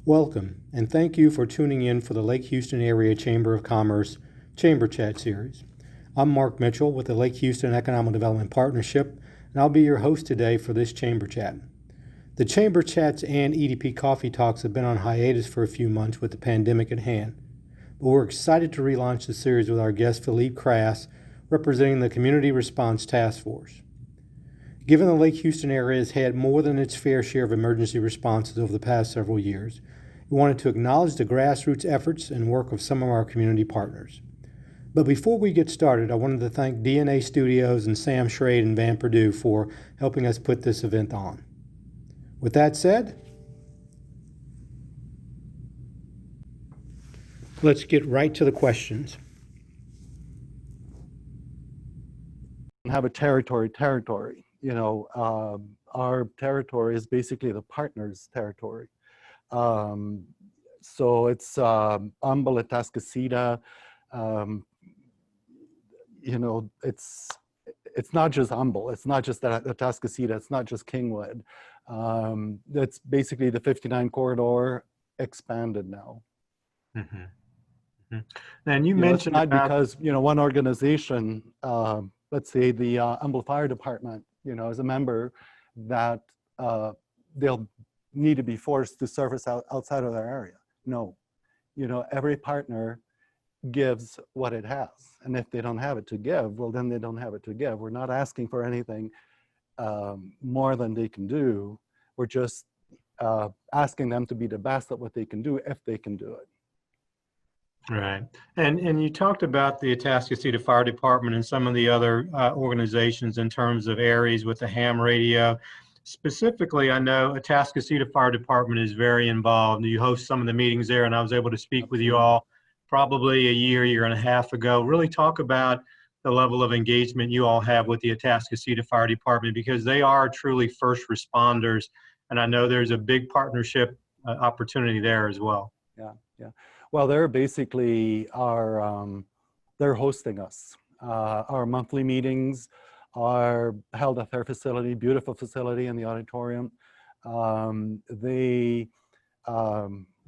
Welcome, and thank you for tuning in for the Lake Houston Area Chamber of Commerce Chamber Chat Series. I'm Mark Mitchell with the Lake Houston Economic Development Partnership, and I'll be your host today for this Chamber Chat. The Chamber Chats and EDP Coffee Talks have been on hiatus for a few months with the pandemic at hand, but we're excited to relaunch the series with our guest Philippe Crass, representing the Community Response Task Force. Given the Lake Houston area has had more than its fair share of emergency responses over the past several years, we wanted to acknowledge the grassroots efforts and work of some of our community partners. But before we get started, I wanted to thank DNA Studios and Sam Schrade and Van Purdue for helping us put this event on. With that said, let's get right to the questions. Have a territory. Our territory is basically the partner's territory. So it's Humble, Atascocita. It's not just Humble. It's not just Atascocita. It's not just Kingwood. That's basically the 59 corridor expanded now. Mm-hmm. Mm-hmm. And you mentioned it's not because one organization, let's say the Humble Fire Department, is a member that they'll need to be forced to service outside of their area. No, every partner gives what it has. And if they don't have it to give, well, then they don't have it to give. We're not asking for anything more than they can do. We're just asking them to be the best at what they can do if they can do it. Right. And you talked about the Atascocita Fire Department and some of the other organizations in terms of areas with the ham radio. Specifically, I know Atascocita Fire Department is very involved. You host some of the meetings there, and I was able to speak with you all probably a year and a half ago. Really talk about the level of engagement you all have with the Atascocita Fire Department, because they are truly first responders, and I know there's a big partnership opportunity there as well. Yeah. Well, they're basically they're hosting us. Our monthly meetings are held at their facility, beautiful facility in the auditorium. We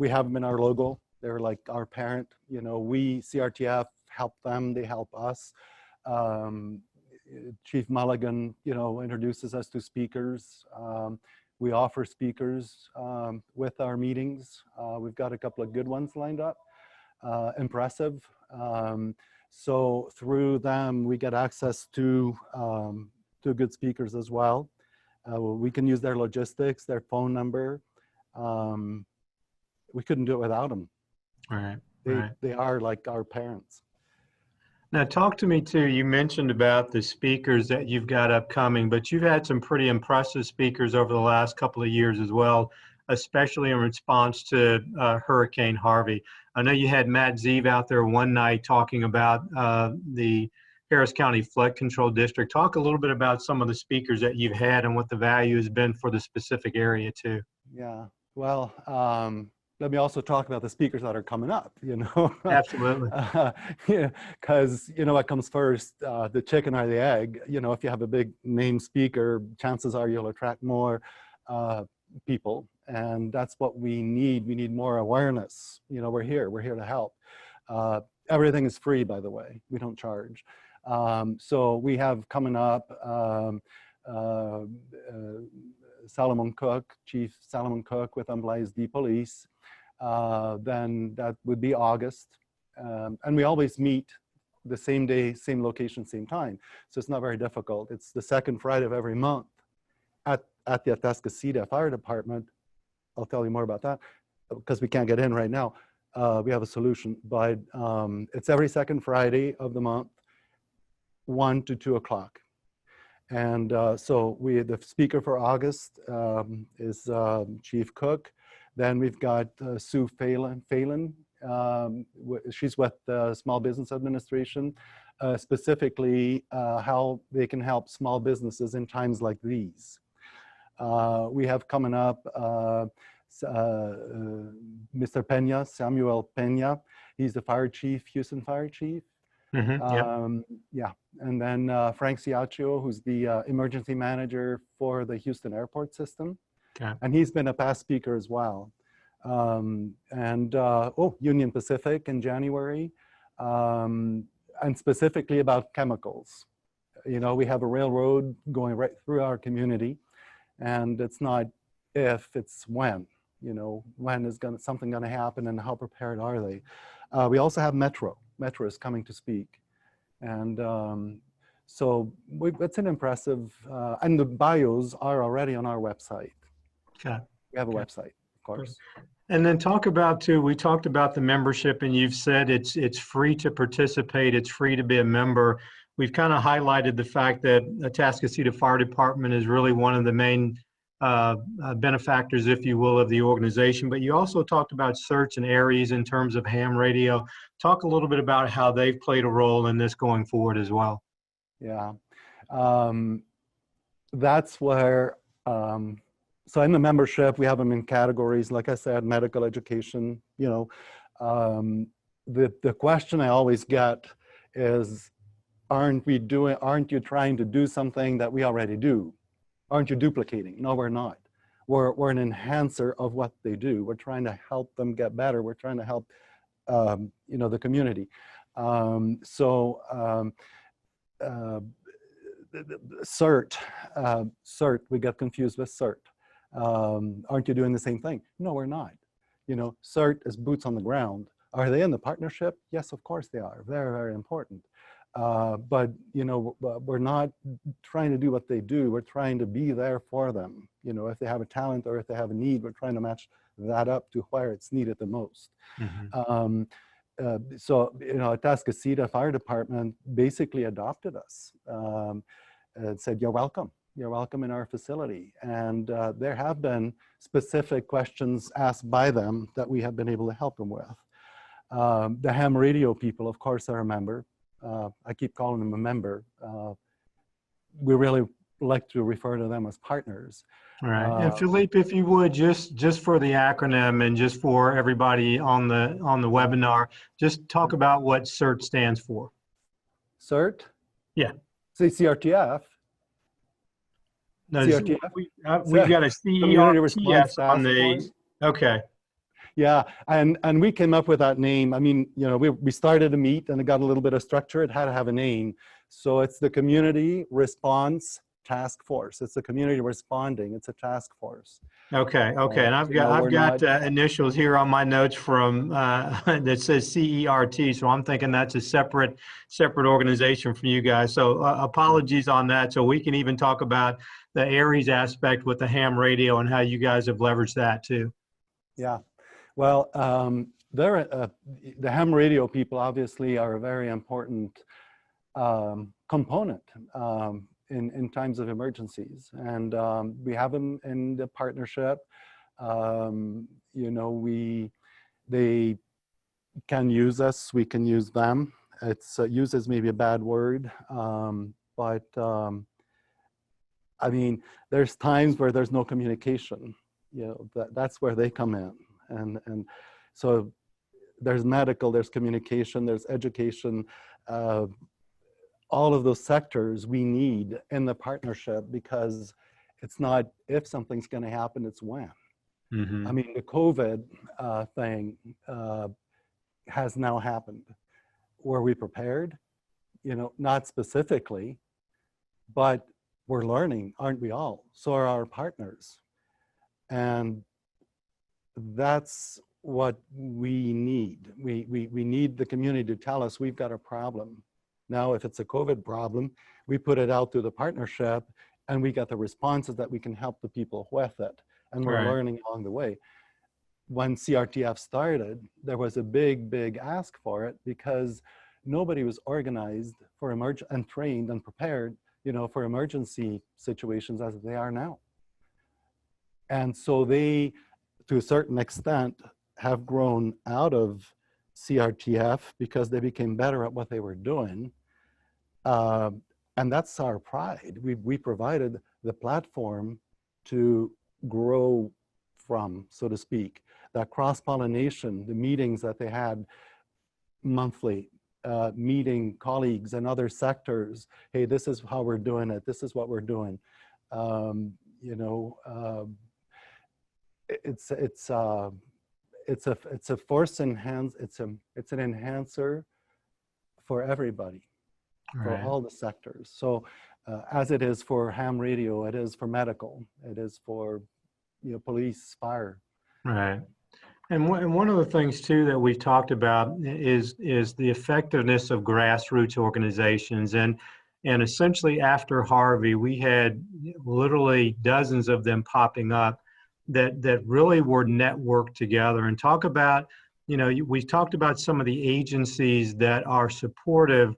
have them in our logo. They're like our parent. We, CRTF, help them, they help us. Chief Mulligan, introduces us to speakers. We offer speakers with our meetings. We've got a couple of good ones lined up, impressive. So through them, we get access to good speakers as well. We can use their logistics, their phone number. We couldn't do it without them. Right. They are like our parents. Now, talk to me too. You mentioned about the speakers that you've got upcoming, but you've had some pretty impressive speakers over the last couple of years as well, especially in response to Hurricane Harvey. I know you had Matt Zeeve out there one night talking about the Harris County Flood Control District. Talk a little bit about some of the speakers that you've had and what the value has been for the specific area too. Yeah, well, let me also talk about the speakers that are coming up, Absolutely. Because, what comes first, the chicken or the egg? If you have a big name speaker, chances are you'll attract more people. And that's what we need. We need more awareness. We're here to help. Everything is free, by the way. We don't charge. So we have coming up Solomon Cook, Chief Solomon Cook with Humble ISD Police. Then that would be August. And we always meet the same day, same location, same time. So it's not very difficult. It's the second Friday of every month at the Atascocita Fire Department. I'll tell you more about that because we can't get in right now. We have a solution, but it's every second Friday of the month, 1 to 2 o'clock. And so the speaker for August is Chief Cook. Then we've got Sue Phelan. She's with the Small Business Administration, specifically how they can help small businesses in times like these. We have coming up Mr. Pena, Samuel Pena. He's the fire chief, Houston fire chief. Mm-hmm, yeah, and then Frank Ciaccio, who's the emergency manager for the Houston airport system. Okay. And he's been a past speaker as well. Union Pacific in January, and specifically about chemicals. You know, we have a railroad going right through our community, and it's not if, it's when. You know, when is something going to happen, and how prepared are they? We also have Metro. Metro is coming to speak, and so it's an impressive. And the bios are already on our website. Okay. We have a Okay. website, of course. And then talk about too, we talked about the membership, and you've said it's free to participate, it's free to be a member. We've kind of highlighted the fact that the Atascocita Fire Department is really one of the main benefactors, if you will, of the organization. But you also talked about CERT and ARES in terms of ham radio. Talk a little bit about how they've played a role in this going forward as well. Yeah, that's where, so in the membership, we have them in categories, like I said, medical education, you know. The question I always get is, aren't you trying to do something that we already do? Aren't you duplicating? No, we're not. We're an enhancer of what they do. We're trying to help them get better. We're trying to help, you know, the community. CERT, we got confused with CERT. Aren't you doing the same thing? No, we're not. You know, CERT is boots on the ground. Are they in the partnership? Yes, of course they are. Very, very important. But, you know, we're not trying to do what they do. We're trying to be there for them. You know, if they have a talent or if they have a need, we're trying to match that up to where it's needed the most. Mm-hmm. So, you know, Atascocita Fire Department basically adopted us and said, you're welcome in our facility. And there have been specific questions asked by them that we have been able to help them with. The ham radio people, of course, are a member. I keep calling them a member. We really like to refer to them as partners. All right. And Philippe, if you would, just for the acronym and just for everybody on the webinar, just talk about what CERT stands for. CERT? Yeah. Say CRTF. No, CRTF? we've got a Community Response CERTF on Task the, Force. okay. Yeah, and we came up with that name. I mean, you know, we started to meet and it got a little bit of structure. It had to have a name. So it's the Community Response Task Force. It's the community responding. It's a task force. Okay. Okay. And I've got initials here on my notes from that says CERT. So I'm thinking that's a separate organization from you guys. So apologies on that. So we can even talk about the ARES aspect with the ham radio and how you guys have leveraged that too. Yeah. Well, the ham radio people obviously are a very important component in times of emergencies, and we have them in the partnership. You know, they can use us, we can use them. It's use is maybe a bad word, but I mean, there's times where there's no communication. You know, that's where they come in. And so there's medical, there's communication, there's education, all of those sectors we need in the partnership, because it's not if something's going to happen, it's when. Mm-hmm. I mean, the COVID thing has now happened. Were we prepared? You know, not specifically, but we're learning, aren't we all? So are our partners. And that's what we need. We need the community to tell us we've got a problem. Now, if it's a COVID problem, we put it out through the partnership and we got the responses that we can help the people with it. And we're learning along the way. When CRTF started, there was a big ask for it because nobody was organized for and trained and prepared, you know, for emergency situations as they are now. And so they, to a certain extent, have grown out of CRTF because they became better at what they were doing. And that's our pride. We provided the platform to grow from, so to speak. That cross-pollination, the meetings that they had monthly, meeting colleagues in other sectors. Hey, this is how we're doing it. This is what we're doing. You know, it's it's a force enhance, it's an enhancer for everybody, for Right. all the sectors. So as it is for ham radio, it is for medical, it is for, you know, police, fire. Right. And one of the things too that we've talked about is the effectiveness of grassroots organizations, and essentially after Harvey, we had literally dozens of them popping up that really were networked together. And talk about, you know, we've talked about some of the agencies that are supportive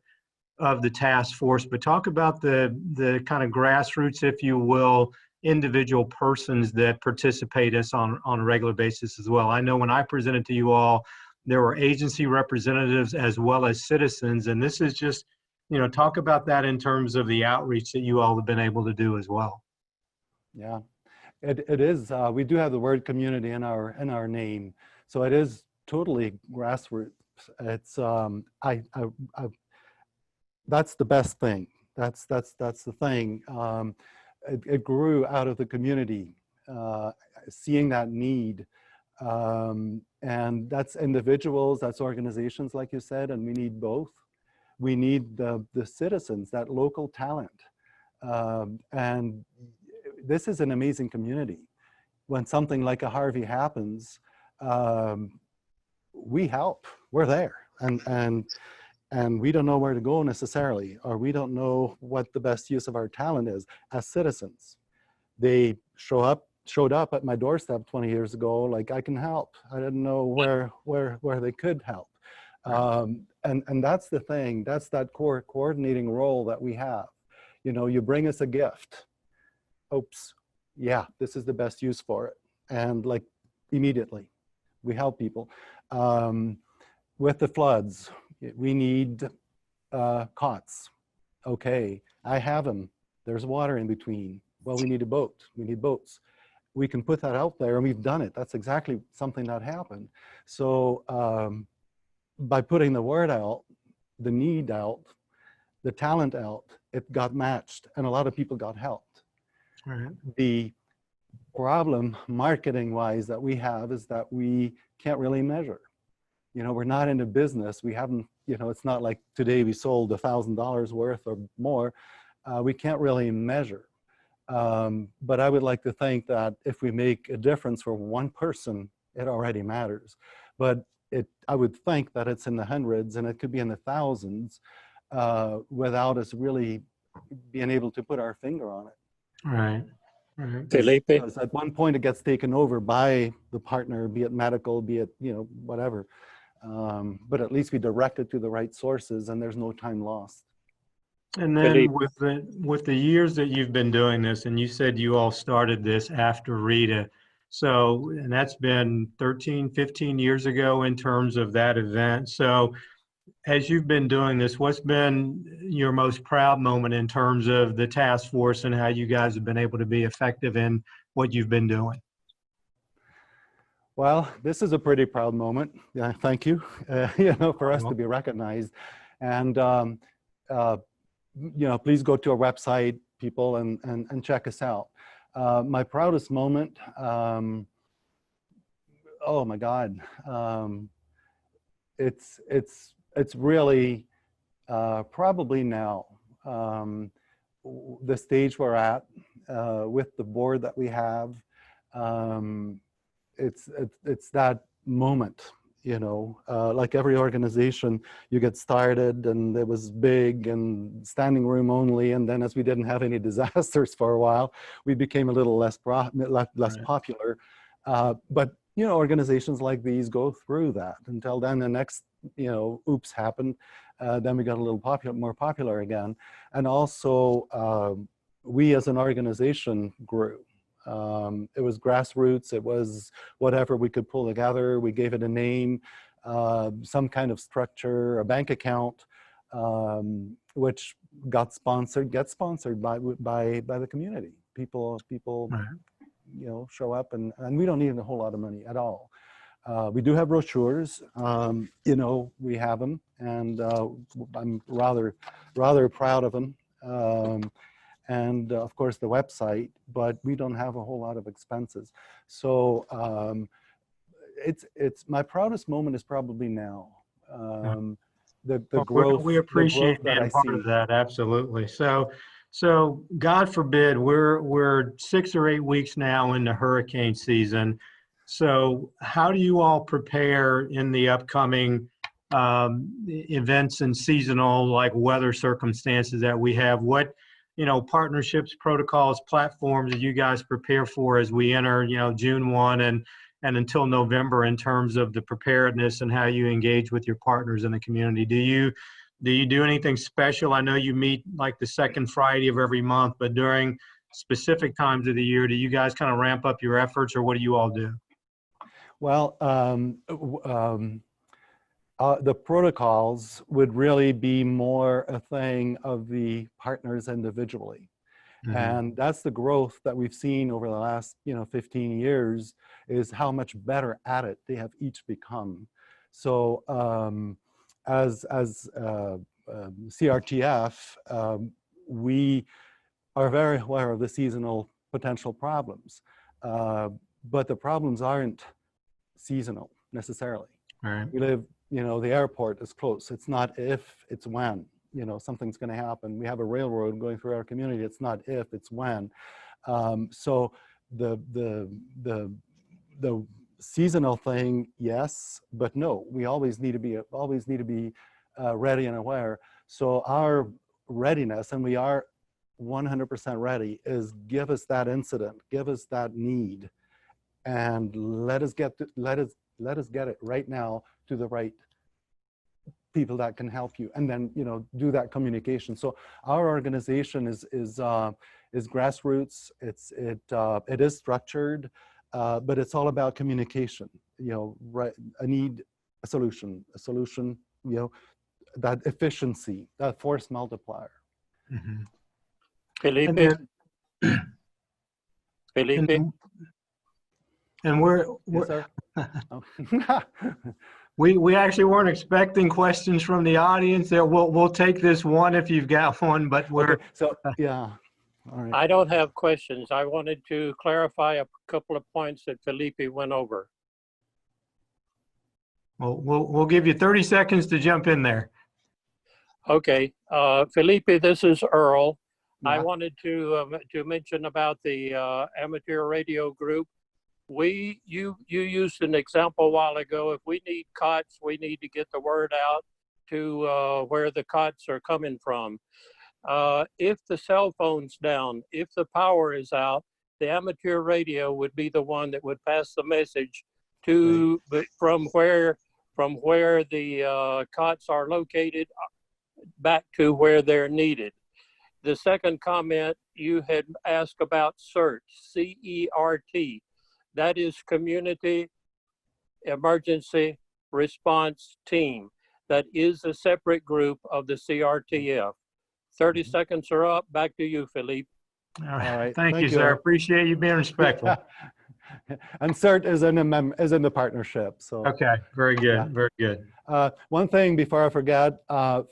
of the task force, but talk about the kind of grassroots, if you will, individual persons that participate us on a regular basis as well. I know when I presented to you all, there were agency representatives as well as citizens, and this is just, you know, talk about that in terms of the outreach that you all have been able to do as well. Yeah, it is. We do have the word community in our name, so it is totally grassroots. It's that's the best thing. That's the thing. It grew out of the community, seeing that need, and that's individuals, that's organizations, like you said, and we need both. We need the citizens, that local talent, and this is an amazing community. When something like a Harvey happens, we help. We're there, and we don't know where to go necessarily, or we don't know what the best use of our talent is as citizens. They showed up at my doorstep 20 years ago, like, I can help. I didn't know where they could help. And that's the thing, that's that core coordinating role that we have. You know, you bring us a gift. Oops, yeah, this is the best use for it. And like immediately, we help people. With the floods, we need cots. Okay, I have them. There's water in between. Well, we need a boat. We need boats. We can put that out there, and we've done it. That's exactly something that happened. So by putting the word out, the need out, the talent out, it got matched, and a lot of people got helped. Right. The problem, marketing-wise, that we have is that we can't really measure. You know, we're not in a business. We haven't, you know, it's not like today we sold $1,000 worth or more. We can't really measure. But I would like to think that if we make a difference for one person, it already matters. But I would think that it's in the hundreds, and it could be in the thousands, without us really being able to put our finger on it. Right. Right. Felipe, Because at one point it gets taken over by the partner, be it medical, be it, you know, whatever. But at least we direct it to the right sources, and there's no time lost. And then with the years that you've been doing this, and you said you all started this after Rita, so, and that's been 13, 15 years ago in terms of that event. So as you've been doing this, what's been your most proud moment in terms of the task force and how you guys have been able to be effective in what you've been doing? Well, this is a pretty proud moment. Yeah, thank you. You know, for us to be recognized, and you know, please go to our website, people, and check us out. My proudest moment. Oh my God, it's really probably now the stage we're at with the board that we have. It's that moment, you know, like every organization, you get started and it was big and standing room only, and then as we didn't have any disasters for a while, we became a little less popular. But you know, organizations like these go through that until then the next, you know, oops happened. Then we got a little more popular again, and also we as an organization grew. It was grassroots. It was whatever we could pull together. We gave it a name, some kind of structure, a bank account, which gets sponsored by the community. People, Right. you know, show up, and we don't need a whole lot of money at all. We do have brochures. You know, we have them, and I'm rather proud of them. And of course the website, but we don't have a whole lot of expenses. So it's my proudest moment is probably now. The Well, growth, we the growth appreciate that I being part see. of that. Absolutely. So God forbid, we're 6 or 8 weeks now into hurricane season. So how do you all prepare in the upcoming events and seasonal like weather circumstances that we have? What, partnerships, protocols, platforms that you guys prepare for as we enter, June 1 and until November in terms of the preparedness and how you engage with your partners in the community? Do you do anything special? I know you meet like the second Friday of every month, but during specific times of the year, do you guys kind of ramp up your efforts, or what do you all do? Well, the protocols would really be more a thing of the partners individually. Mhm. And that's the growth that we've seen over the last 15 years, is how much better at it they have each become. So as CRTF, we are very aware of the seasonal potential problems, but the problems aren't seasonal necessarily. All right. We live, the airport is close. It's not if, it's when. Something's going to happen. We have a railroad going through our community. It's not if, it's when. So the seasonal thing, yes, but no. We always need to be ready and aware. So our readiness, and we are 100% ready, is give us that incident, give us that need, and let us get it right now to the right people that can help you, and then do that communication. So our organization is grassroots. It is structured, but it's all about communication. Right? A need, a solution, that efficiency, that force multiplier. Mhm. Felipe, And then, Felipe, and we're Yes, sir. Oh. we actually weren't expecting questions from the audience. There, we'll take this one if you've got one, but we're Okay, so yeah, all right. I don't have questions. I wanted to clarify a couple of points that Felipe went over. we'll give you 30 seconds to jump in there. Okay, Felipe, this is Earl. I Yeah. wanted to mention about the amateur radio group. You used an example a while ago. If we need cots, we need to get the word out to where the cots are coming from. If the cell phone's down, if the power is out, the amateur radio would be the one that would pass the message to from where the cots are located back to where they're needed. The second comment, you had asked about CERT, C-E-R-T. That is Community Emergency Response Team. That is a separate group of the CRTF. 30 seconds are up. Back to you, Philippe. All right. All right. Thank you, Thank you. sir. Appreciate you being respectful. And CERT is in the partnership. So Okay. Very good. Yeah. Very good. one thing before I forget, I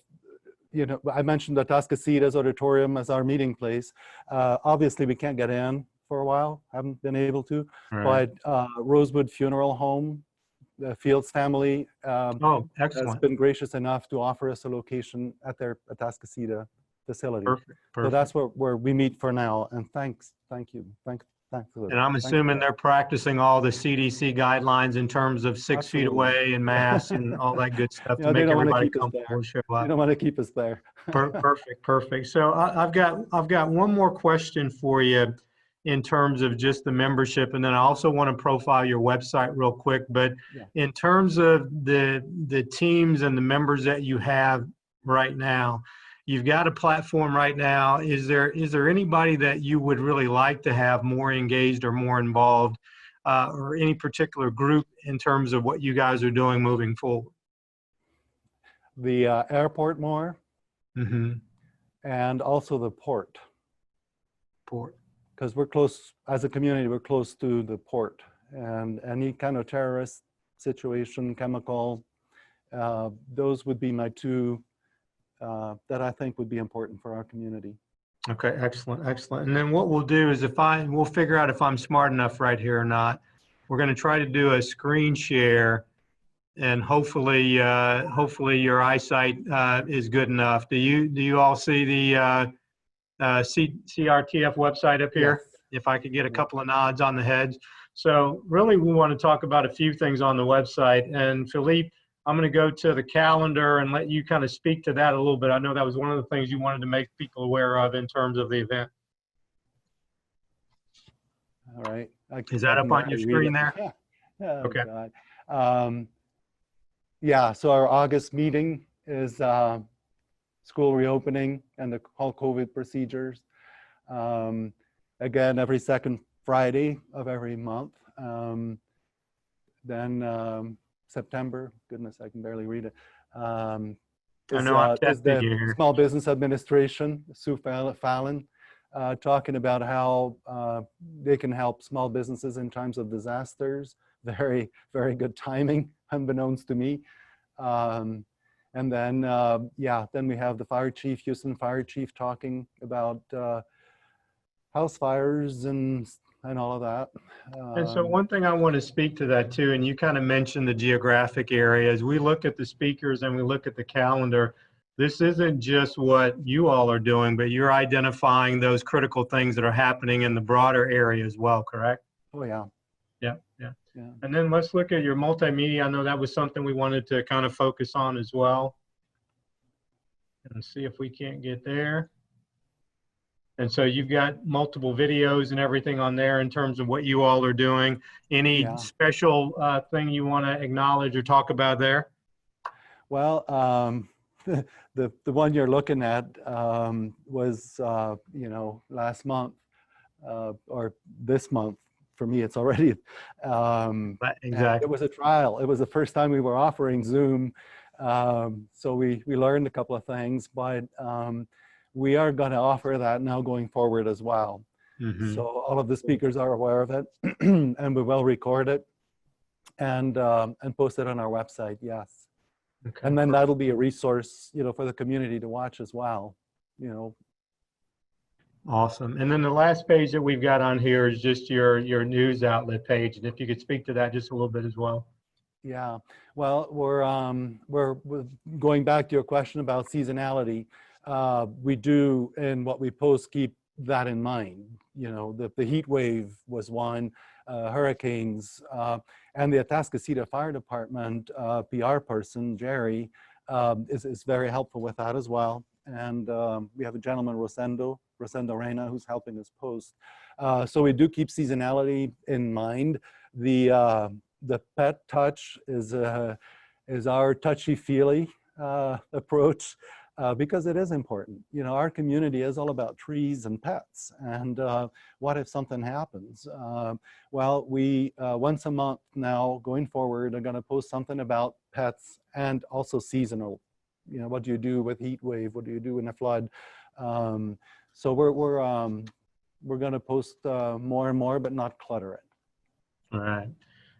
mentioned the Atascocita Auditorium as our meeting place. Obviously, we can't get in for a while. Haven't been able to. All right. But Rosewood Funeral Home, the Fields family, Oh, has excellent. been gracious enough to offer us a location at their Atascocita facility. Perfect. So Perfect. that's where we meet for now. And thank you. Thanks. And I'm assuming they're practicing all the CDC guidelines in terms of 6 feet Absolutely. away and masks and all that good stuff You to know, they make don't wanna everybody keep us comfortable there. and show You up. don't want to keep us there. Perfect, perfect. So I've got one more question for you in terms of just the membership, and then I also want to profile your website real quick. But Yeah. in terms of the teams and the members that you have right now, you've got a platform right now. Is there anybody that you would really like to have more engaged or more involved, or any particular group in terms of what you guys are doing moving forward? The airport more, Mm-hmm. and also the port, Port. because we're close, as a community, we're close to the port, and any kind of terrorist situation, chemical, those would be my two that I think would be important for our community. Okay, excellent, excellent. And then what we'll do is we'll figure out if I'm smart enough right here or not. we're going to try to do a screen share, and hopefully your eyesight is good enough. Do you all see the CRTF website up here? Yes. If I could get a Yeah. couple of nods on the heads. So really, we want to talk about a few things on the website. And Philippe, I'm going to go to the calendar and let you kind of speak to that a little bit. I know that was one of the things you wanted to make people aware of in terms of the event. All right. Is that I up can on your barely read screen it. there? Yeah. Oh, Okay. God. Yeah, so our August meeting is school reopening and the all COVID procedures. Again, every second Friday of every month. Then September, goodness, I can barely read it. I know I'm Is testing the you here. Small Business Administration, Sue Fallon, talking about how they can help small businesses in times of disasters. Very, very good timing, unbeknownst to me. And then, then we have the fire chief, Houston fire chief, talking about house fires and all of that. And so one thing I want to speak to that too, and you kind of mentioned the geographic areas. We look at the speakers and we look at the calendar. This isn't just what you all are doing, but you're identifying those critical things that are happening in the broader area as well, correct? Oh, yeah. Yeah, yeah. Yeah. And then let's look at your multimedia. I know that was something we wanted to kind of focus on as well. And see if we can't get there. And so you've got multiple videos and everything on there in terms of what you all are doing. Any Yeah. special thing you want to acknowledge or talk about there? Well, the one you're looking at was last month or this month. For me, it's already. Exactly. It was a trial. It was the first time we were offering Zoom, so we learned a couple of things, but we are going to offer that now going forward as well. Mm-hmm. So all of the speakers are aware of it, and we will record it and post it on our website. Yes. Okay. And then that'll be a resource, for the community to watch as well, Awesome. And then the last page that we've got on here is just your news outlet page. And if you could speak to that just a little bit as well. Yeah. Well, we're going back to your question about seasonality. We do, in what we post, keep that in mind. The heat wave was one, hurricanes, and the Atascocita Fire Department PR person, Jerry, is very helpful with that as well. And we have a gentleman, Rosendo Reina, who's helping us post. So we do keep seasonality in mind. The pet touch is our touchy-feely approach because it is important. Our community is all about trees and pets. And what if something happens? Well, we once a month now, going forward, are going to post something about pets and also seasonal. What do you do with heat wave? What do you do in a flood? So we're going to post more and more, but not clutter it. All right.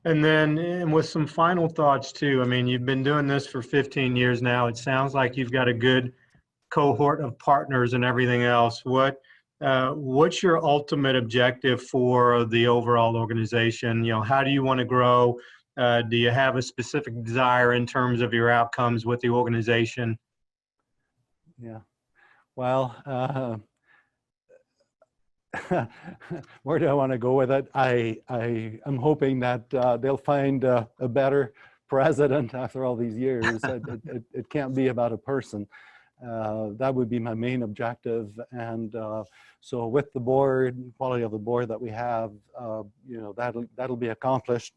And then with some final thoughts too, I mean, you've been doing this for 15 years now. It sounds like you've got a good cohort of partners and everything else. What's your ultimate objective for the overall organization? How do you want to grow? Do you have a specific desire in terms of your outcomes with the organization? Yeah. Well, where do I want to go with it? I'm hoping that they'll find a better president after all these years. It can't be about a person. That would be my main objective. And so with the board, quality of the board that we have, that'll be accomplished.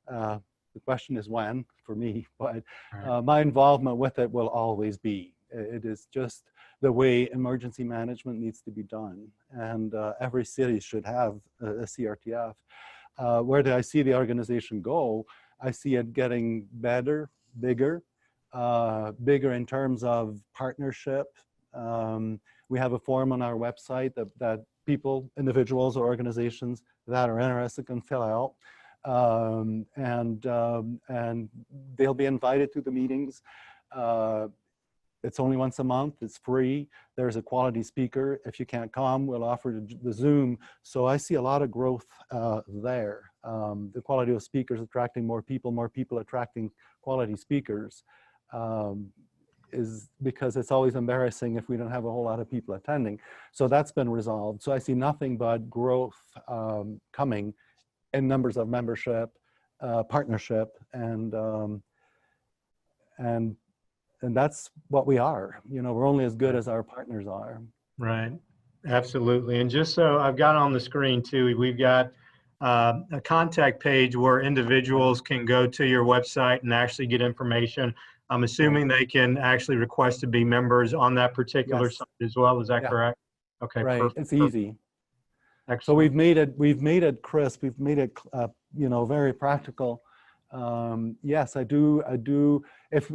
The question is when for me, but my involvement with it will always be. It is just the way emergency management needs to be done. And every city should have a CRTF. Where do I see the organization go? I see it getting better, bigger in terms of partnership. We have a form on our website that people, individuals or organizations that are interested can fill out. And they'll be invited to the meetings. It's only once a month. It's free. There's a quality speaker. If you can't come, we'll offer the Zoom. So I see a lot of growth there. The quality of speakers attracting more people attracting quality speakers, is because it's always embarrassing if we don't have a whole lot of people attending. So that's been resolved. So I see nothing but growth coming in numbers of membership, partnership, and that's what we are. You know, we're only as good as our partners are. Right. Absolutely. And just so I've got on the screen too, we've got a contact page where individuals can go to your website and actually get information. I'm assuming they can actually request to be members on that particular Yes. site as well. Is that Yeah. correct? Okay. Right. Perfect. It's easy. Excellent. So we've made it crisp. We've made it, you know, very practical. Yes, I do. If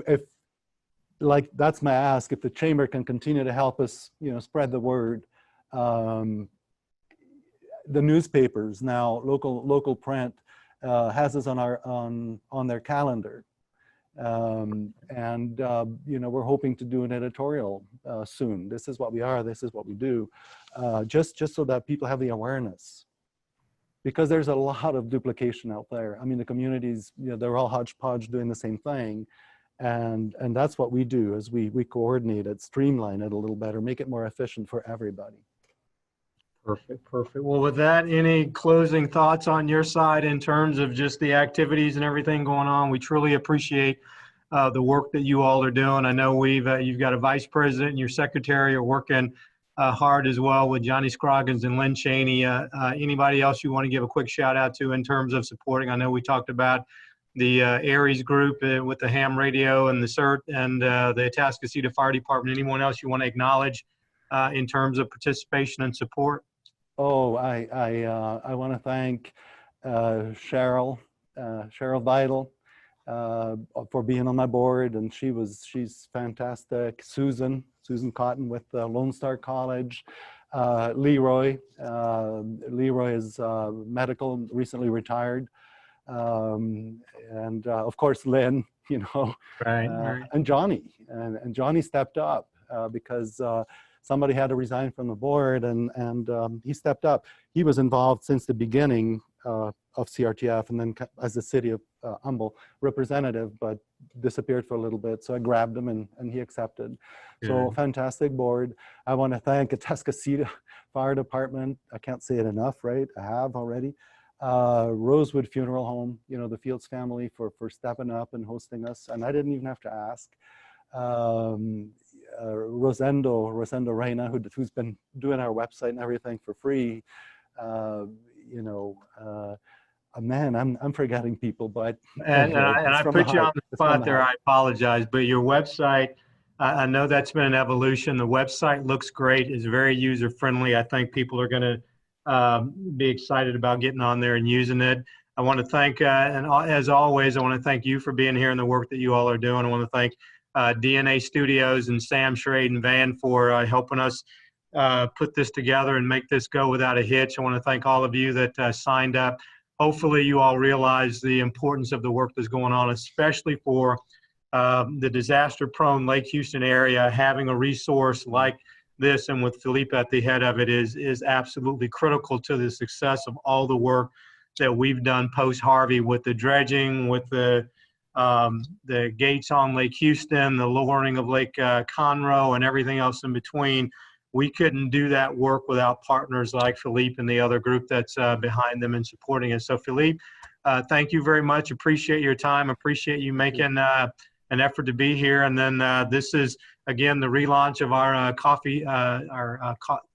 like, that's my ask. If the chamber can continue to help us, you know, spread the word. The newspapers now, local print, has us on their calendar. You know, we're hoping to do an editorial soon. This is what we are, this is what we do, just so that people have the awareness, because there's a lot of duplication out there. I mean, the communities, you know, they're all hodgepodge doing the same thing, and that's what we do, is we coordinate it, streamline it a little better, make it more efficient for everybody. Perfect, perfect. Well, with that, any closing thoughts on your side in terms of just the activities and everything going on? We truly appreciate the work that you all are doing. I know you've got a vice president and your secretary are working hard as well with Johnny Scroggins and Lynn Cheney. Anybody else you want to give a quick shout out to in terms of supporting? I know we talked about the Aries group with the ham radio and the CERT and the Atascocita Fire Department. Anyone else you want to acknowledge in terms of participation and support? Oh, I want to thank Cheryl Vital for being on my board, and she's fantastic. Susan Cotton with Lone Star College. Leroy is medical, recently retired, and of course Lynn, you know, Right. and Johnny, and Johnny stepped up because somebody had to resign from the board, and he stepped up. He was involved since the beginning of CRTF, and then as the city of Humble representative, but disappeared for a little bit. So I grabbed him, and he accepted. Good. So fantastic board. I want to thank Atascocita Fire Department. I can't say it enough, right? I have already. Rosewood Funeral Home, you know, the Fields family for stepping up and hosting us, and I didn't even have to ask. Rosendo Reina, who's been doing our website and everything for free. You know, man, I'm forgetting people, but And I put you on the spot there. I apologize, but your website, I know that's been an evolution. The website looks great. It's very user friendly. I think people are going to be excited about getting on there and using it. I want to thank, and as always, I want to thank you for being here and the work that you all are doing. I want to thank DNA Studios and Sam Schrade and Van for helping us put this together and make this go without a hitch. I want to thank all of you that signed up. Hopefully you all realize the importance of the work that's going on, especially for the disaster-prone Lake Houston area. Having a resource like this, and with Philippe at the head of it, is absolutely critical to the success of all the work that we've done post-Harvey, with the dredging, with the gates on Lake Houston, the lowering of Lake Conroe, and everything else in between. We couldn't do that work without partners like Philippe and the other group that's behind them and supporting us. So Philippe, thank you very much. Appreciate your time. Appreciate you making an effort to be here. And then this is, again, the relaunch of our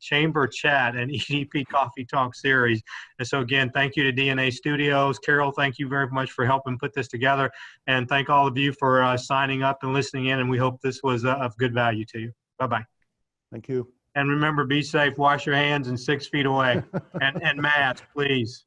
chamber chat and EDP Coffee Talk series. And so again, thank you to DNA Studios. Carol, thank you very much for helping put this together. And thank all of you for signing up and listening in. And we hope this was of good value to you. Bye-bye. Thank you. And remember, be safe, wash your hands, and 6 feet away. and mask, please.